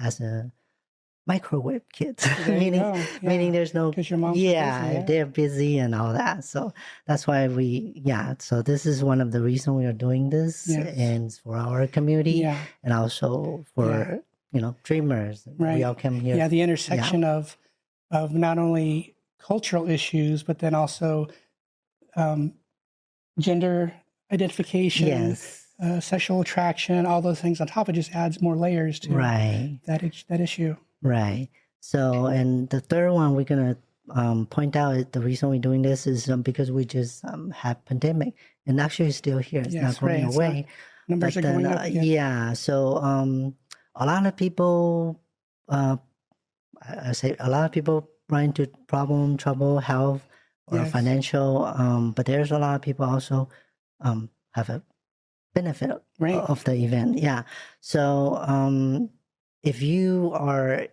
as a microwave kids, There you go. meaning there's no, Because your mom's busy, they're busy and all that. So that's why so this is one of the reasons we are doing this, Yes. and for our community, and also for dreamers. Right. We all come here. Yeah, the intersection of not only cultural issues, but then also gender identification, Yes. Sexual attraction, all those things on top. It just adds more layers to that issue. Right. So, and the third one we're going to point out, the reason we're doing this is because we just had pandemic, and actually it's still here. It's not going away. Numbers are going up. Yeah. So a lot of people, I say a lot of people run into trouble, health, or financial, but there's a lot of people also have a benefit of the event. Yeah. So if you are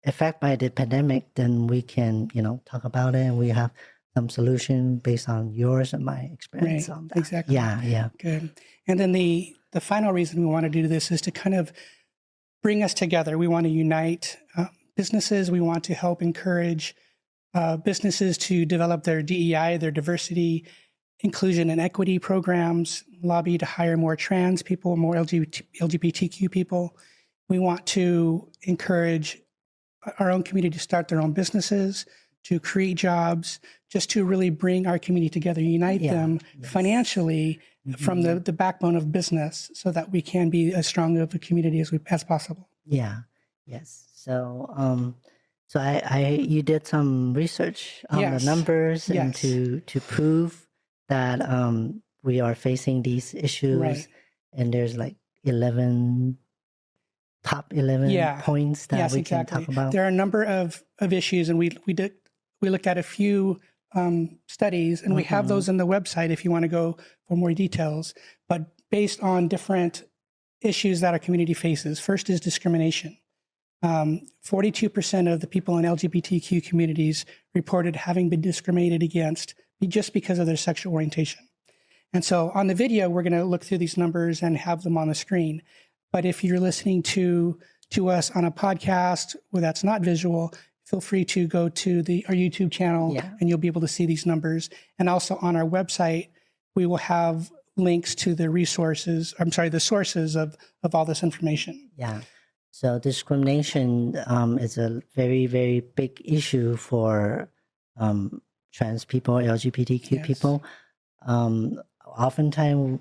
affected by the pandemic, then we can, talk about it, and we have some solution based on yours and my experience on that. Exactly. Yeah. Good. And then the final reason we want to do this is to kind of bring us together. We want to unite businesses. We want to help encourage businesses to develop their DEI, their diversity, inclusion, and equity programs, lobby to hire more trans people, more LGBTQ people. We want to encourage our own community to start their own businesses, to create jobs, just to really bring our community together, unite them financially from the backbone of business, so that we can be as strong of a community as possible. Yeah. Yes. So, you did some research on the numbers and to prove that we are facing these issues, and there's like top 11 points that we can talk about. There are a number of issues, and we looked at a few studies, and we have those on the website if you want to go for more details. But based on different issues that our community faces, first is discrimination. 42% of the people in LGBTQ communities reported having been discriminated against just because of their sexual orientation. And so on the video, we're going to look through these numbers and have them on the screen. But if you're listening to us on a podcast where that's not visual, feel free to go to our YouTube channel, and you'll be able to see these numbers. And also on our website, we will have links to the sources of all this information. Yeah. So discrimination is a very, very big issue for trans people, LGBTQ people. Oftentimes,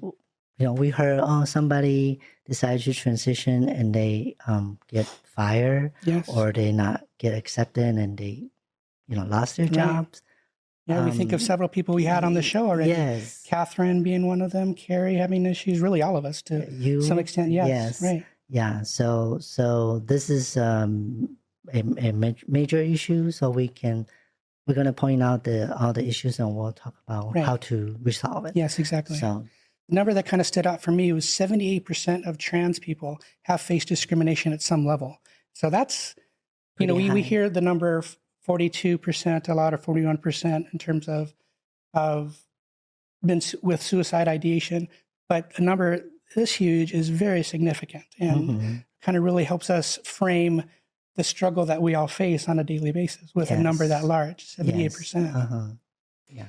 we heard, somebody decided to transition and they get fired, or they not get accepted and they, lost their jobs. Yeah, we think of several people we had on the show already. Yes. Catherine being one of them, Carrie having issues, really all of us to some extent. Yes. Right. Yeah. So this is a major issue. So we're going to point out all the issues, and we'll talk about how to resolve it. Yes, exactly. So the number that kind of stood out for me was 78% of trans people have faced discrimination at some level. So that's, we hear the number 42% a lot, or 41% in terms of been with suicide ideation, but a number this huge is very significant, and kind of really helps us frame the struggle that we all face on a daily basis with a number that large, 78%. Yeah.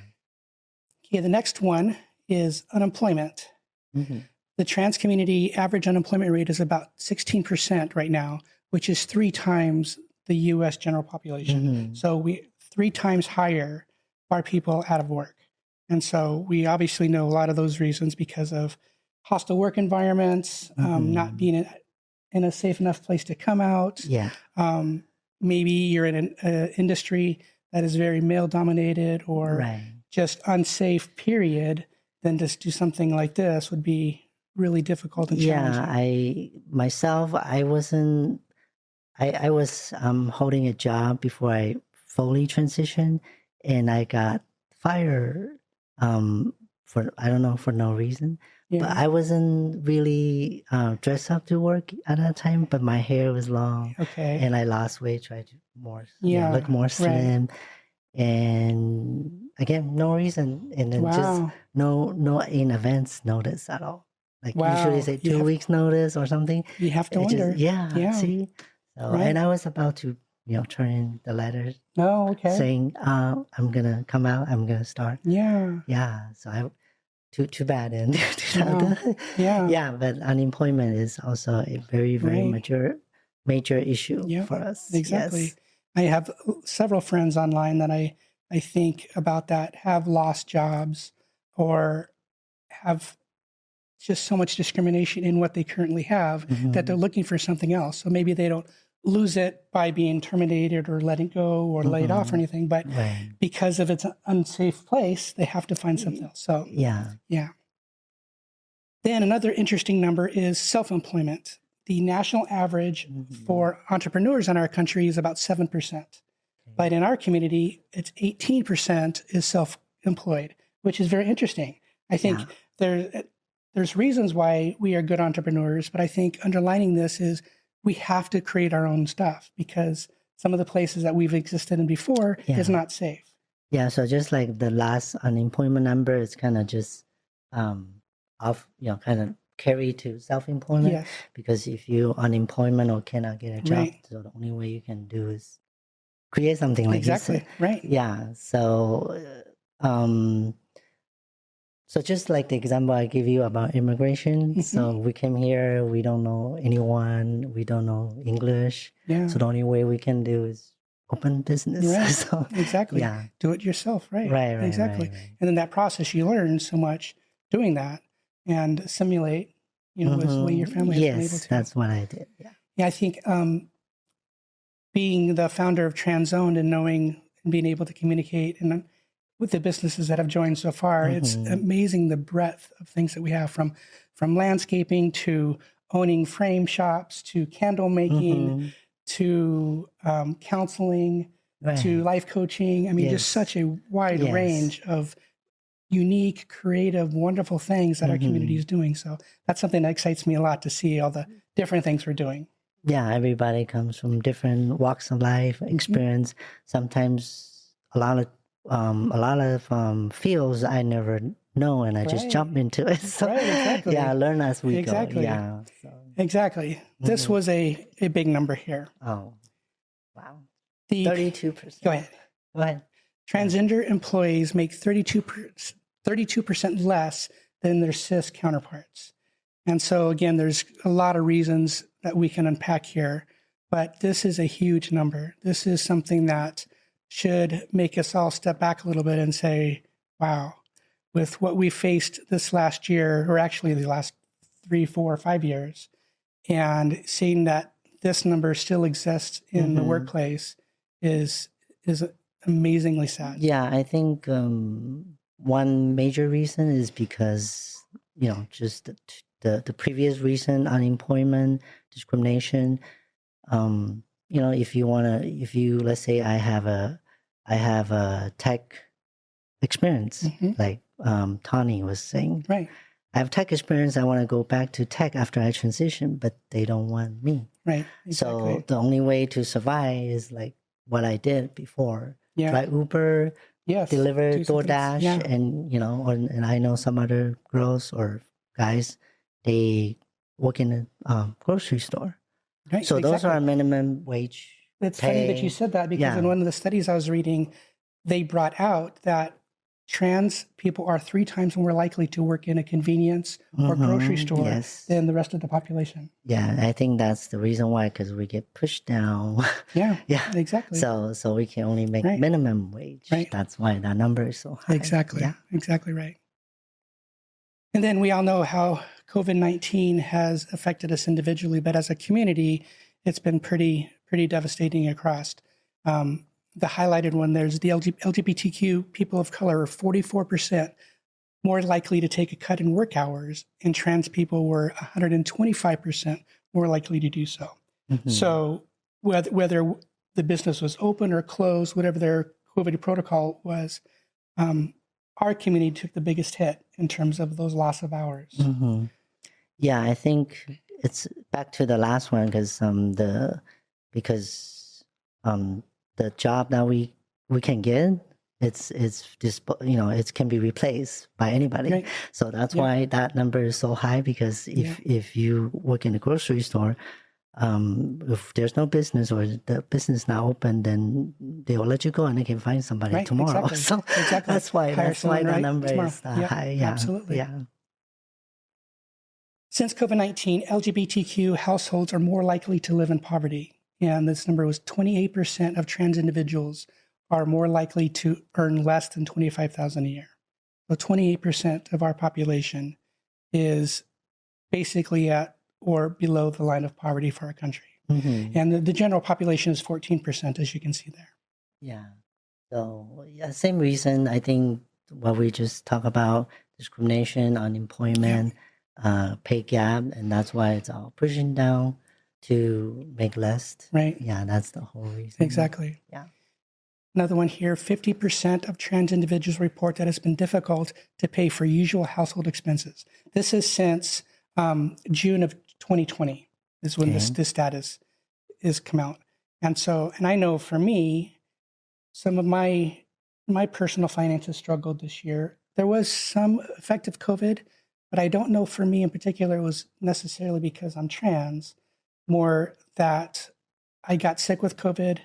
Okay, the next one is unemployment. The trans community average unemployment rate is about 16% right now, which is 3 times the U.S. general population. So we 3 times higher are people out of work. And so we obviously know a lot of those reasons because of hostile work environments, not being in a safe enough place to come out. Yeah. Maybe you're in an industry that is very male dominated, or just unsafe, period. Then just do something like this would be really difficult and challenging. I was holding a job before I fully transitioned, and I got fired for no reason. But I wasn't really dressed up to work at that time, but my hair was long. Okay. And I lost weight, tried to look more slim. And again, no reason. And then just no in advance notice at all. Like usually say 2 weeks notice or something. You have to wonder. See? So, Right. and I was about to, turn in the letter Oh, okay. saying, I'm gonna come out, I'm gonna start. Yeah. Yeah. So too bad. And Wow. Yeah. yeah, but unemployment is also a very, very Right. major issue Yeah. for us. Exactly. Yes. I have several friends online that I think about that have lost jobs or have just so much discrimination in what they currently have that they're Mhm. looking for something else. So maybe they don't lose it by being terminated or letting go or laid off or Mhm. anything, but Right. because of its unsafe place, they have to find something else. So Yeah. yeah. Then another interesting number is self-employment. The national average Mhm. for entrepreneurs in our country is about 7%. But in our community, it's 18% is self-employed, which is very interesting. I think there's reasons why we are good entrepreneurs, but I think underlining this is we have to create our own stuff because some of the places that we've existed in before is Yeah. not safe. Yeah. So just like the last unemployment number is kind of just kind of carry to self-employment, Yes. because if you unemployment or cannot get a job, Right. so the only way you can do is create something like you said. Exactly. Right. Yeah. So just like the example I give you about immigration. Mhm. So we came here, we don't know anyone, we don't know English. Yeah. So the only way we can do is open business. Right. So Exactly. yeah. Do it yourself. Right. Right. Exactly. Right. And then that process, you learn so much doing that and simulate, was the way your family has been able Yes, to. that's what I did. Yeah. Yeah, I think being the founder of Transzoned and knowing and being able to communicate and with the businesses that have joined so far, it's amazing the breadth of things that we have from landscaping to owning frame shops to candle making to counseling to life coaching. I mean, just such a wide range of unique, creative, wonderful things that our community is doing. So that's something that excites me a lot to see all the different things we're doing. Yeah, everybody comes from different walks of life, experience. Sometimes a lot of fields I never know, and I just jump into it. So exactly. yeah, learn as we Exactly. go. Yeah. So. Exactly. This was a big number here. Oh, wow. The 32%. Go ahead. Go ahead. Transgender employees make 32% less than their cis counterparts. And so, again, there's a lot of reasons that we can unpack here, but this is a huge number. This is something that should make us all step back a little bit and say, wow, with what we faced this last year, or actually the last 3, 4, 5 years, and seeing that this number still exists in the workplace is amazingly sad. Yeah, I think one major reason is because, just the previous reason, unemployment, discrimination. If you let's say I have a tech experience, like Tani was saying. Right. I have tech experience. I want to go back to tech after I transition, but they don't want me. Right. Exactly. So the only way to survive is like what I did before. Yeah. Drive Uber, deliver DoorDash, and and I know some other girls or guys, they work in a grocery store. Right. So those are minimum wage. It's funny that you said that because in one of the studies I was reading, they brought out that trans people are 3 times more likely to work in a convenience or grocery store than the rest of the population. Yeah, I think that's the reason why, because we get pushed down. Yeah, exactly. So we can only make minimum wage. Right. That's why that number is so high. Exactly. Yeah. Exactly right. And then we all know how COVID-19 has affected us individually, but as a community, it's been pretty devastating across. The highlighted one, there's the LGBTQ people of color are 44% more likely to take a cut in work hours, and trans people were 125% more likely to do so. So whether the business was open or closed, whatever their COVID protocol was, our community took the biggest hit in terms of those loss of hours. Yeah, I think it's back to the last one because the job that we can get, it's just, it can be replaced by anybody. Right. So that's why that number is so high, because if you work in a grocery store, if there's no business or the business not open, then they will let you go and they can find somebody Right, tomorrow. exactly. So Exactly. that's why Hire someone, the right, number tomorrow. is Yep, high. Yeah, absolutely. yeah. Since COVID-19, LGBTQ households are more likely to live in poverty. And this number was 28% of trans individuals are more likely to earn less than $25,000 a year. So 28% of our population is basically at or below the line of poverty for our country. Mm-hmm. And the general population is 14%, as you can see there. Yeah. So yeah, same reason. I think what we just talk about, discrimination, unemployment, pay gap, and that's why it's all pushing down to make less. Right. Yeah, that's the whole reason. Exactly. Yeah. Another one here, 50% of trans individuals report that it's been difficult to pay for usual household expenses. This is since June of 2020 is when this status is come out. And I know for me, some of my personal finances struggled this year. There was some effect of COVID, but I don't know for me in particular it was necessarily because I'm trans, more that I got sick with COVID.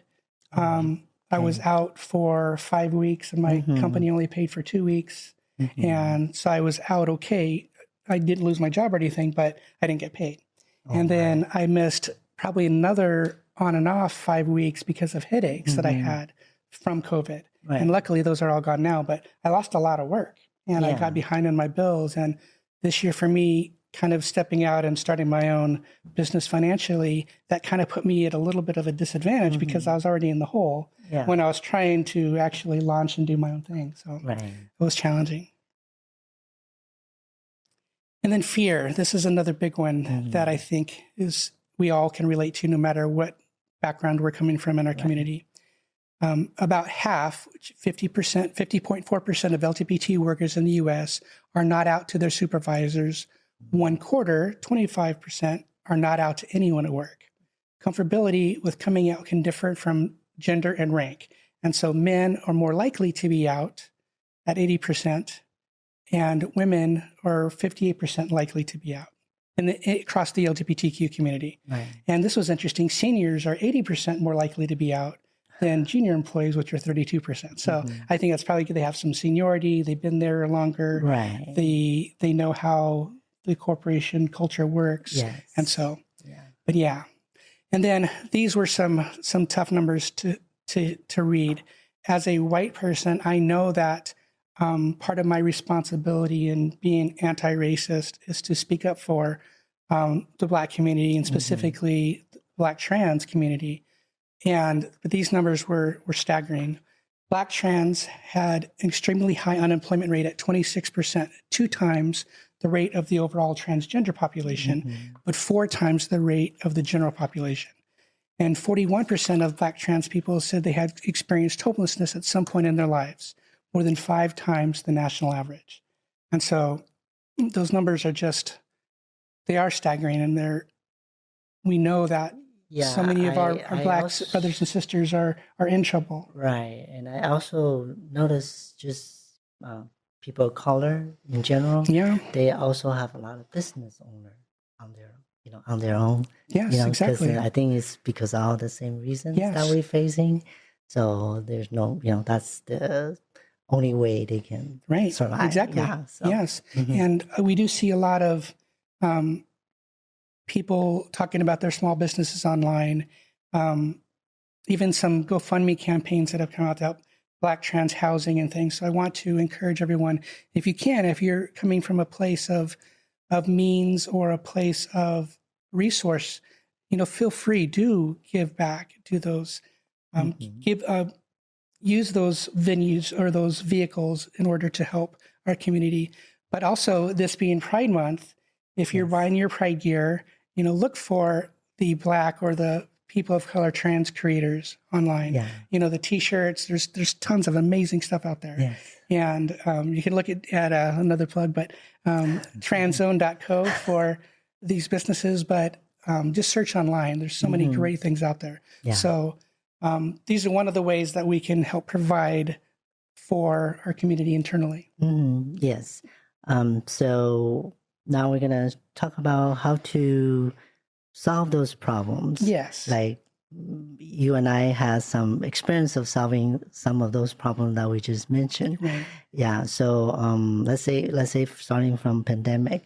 I was out for 5 weeks and my company only paid for 2 weeks. And so I was out okay. I didn't lose my job or anything, but I didn't get paid. And then I missed probably another on and off 5 weeks because of headaches that I had from COVID. Right. And luckily those are all gone now, but I lost a lot of work and I got behind on my bills. And this year for me, kind of stepping out and starting my own business financially, that kind of put me at a little bit of a disadvantage because I was already in the hole when I was trying to actually launch and do my own thing. So it was challenging. And then fear. This is another big one that I think is we all can relate to no matter what background we're coming from in our community. About half, 50.4% of LGBT workers in the U.S. are not out to their supervisors. 1/4, 25%, are not out to anyone at work. Comfortability with coming out can differ from gender and rank. And so men are more likely to be out at 80%, and women are 58% likely to be out across the LGBTQ community. Right. And this was interesting. Seniors are 80% more likely to be out than junior employees, which are 32%. So I think that's probably because they have some seniority. They've been there longer. Right. They know how the corporation culture works. Yes. And so, but yeah. And then these were some tough numbers to read. As a white person, I know that part of my responsibility in being anti-racist is to speak up for the Black community and specifically the Black trans community. But these numbers were staggering. Black trans had an extremely high unemployment rate at 26%, 2 times the rate of the overall transgender population, but 4 times the rate of the general population. And 41% of Black trans people said they had experienced hopelessness at some point in their lives, more than 5 times the national average. And so those numbers are they are staggering, and we know that so many of our Black brothers and sisters are in trouble. Right. And I also noticed just people of color in general, they also have a lot of business owners on their own. Yes, exactly. Because I think it's because of all the same reasons that we're facing. So there's no, that's the only way they can survive. Exactly. Yeah, so. Yes. And we do see a lot of people talking about their small businesses online, even some GoFundMe campaigns that have come out to help Black trans housing and things. So I want to encourage everyone, if you can, if you're coming from a place of means or a place of resource, feel free, do give back, do those, use those venues or those vehicles in order to help our community. But also, this being Pride Month, if you're buying your Pride gear, look for the Black or the people of color trans creators online. Yeah. The T-shirts, there's tons of amazing stuff out there. Yes. And you can look at another plug, but transzone.co for these businesses, but just search online. There's so many great things out there. Yeah. So these are one of the ways that we can help provide for our community internally. Yes. So now we're going to talk about how to solve those problems. Yes. Like you and I had some experience of solving some of those problems that we just mentioned. Right. Yeah. So let's say starting from pandemic,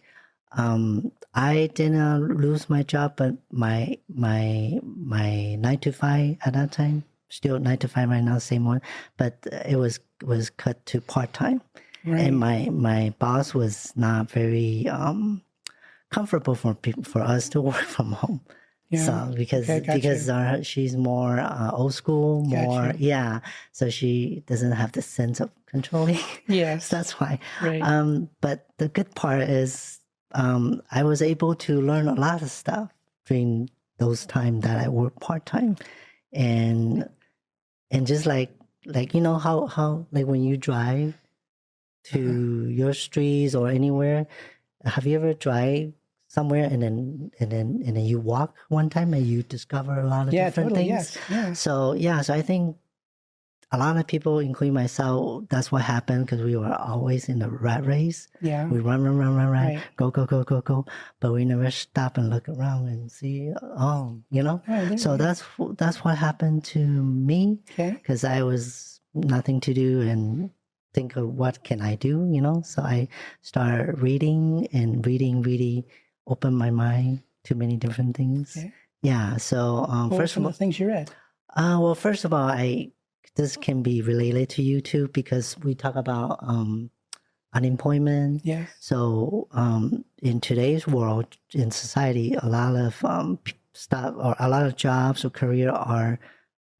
I didn't lose my job, but my 9 to 5 at that time, still 9 to 5 right now, same one, but it was cut to part-time. Right. And my boss was not very comfortable for us to work from home. Yeah. So because Gotcha. she's more old school, more Gotcha. yeah. So she doesn't have the sense of controlling. Yes. So that's why. Right. But the good part is I was able to learn a lot of stuff during those times that I work part time, and just like you know how like when you drive to your streets or anywhere, have you ever drive somewhere and then you walk one time and you discover a lot of different totally. things? Yes. Yeah. So I think a lot of people, including myself, that's what happened because we were always in the rat race. Yeah. We run, Right. go, but we never stop and look around and see, you know. So that's what happened to me because I was nothing to do and think of what can I do, you know. So I started reading, and reading really opened my mind to many different things. Okay. Yeah. So First of all, the things you read. Well, first of all, this can be related to you too because we talk about unemployment. Yes. So in today's world, in society, a lot of stuff or a lot of jobs or career are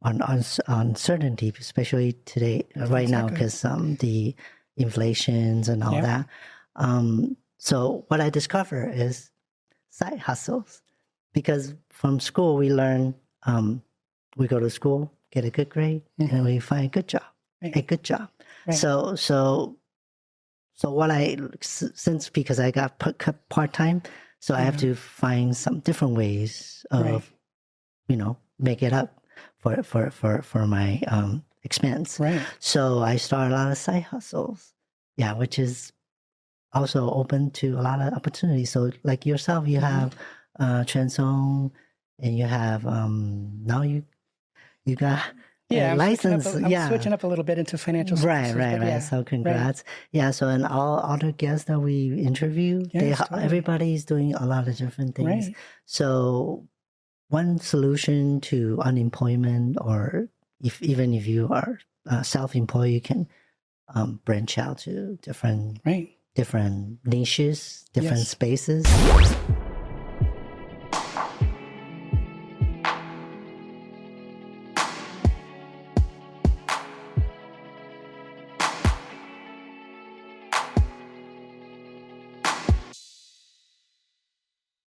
on uncertainty, especially today, right now, because the inflations and all that. So what I discover is side hustles, because from school we learn, we go to school, get a good grade, and we find a good job, Right. So what since because I got part time, so I have to find some different ways of, you know, make it up for my expense. Right. So I started a lot of side hustles. Yeah, which is also open to a lot of opportunities. So like yourself, you have Transong, and you have now you got I'm license. switching up a little bit into financial services. Right. So congrats. Yeah. So and all other guests that we interview, everybody's doing a lot of different things. Right. So one solution to unemployment, or even if you are self-employed, you can branch out to different niches, different spaces.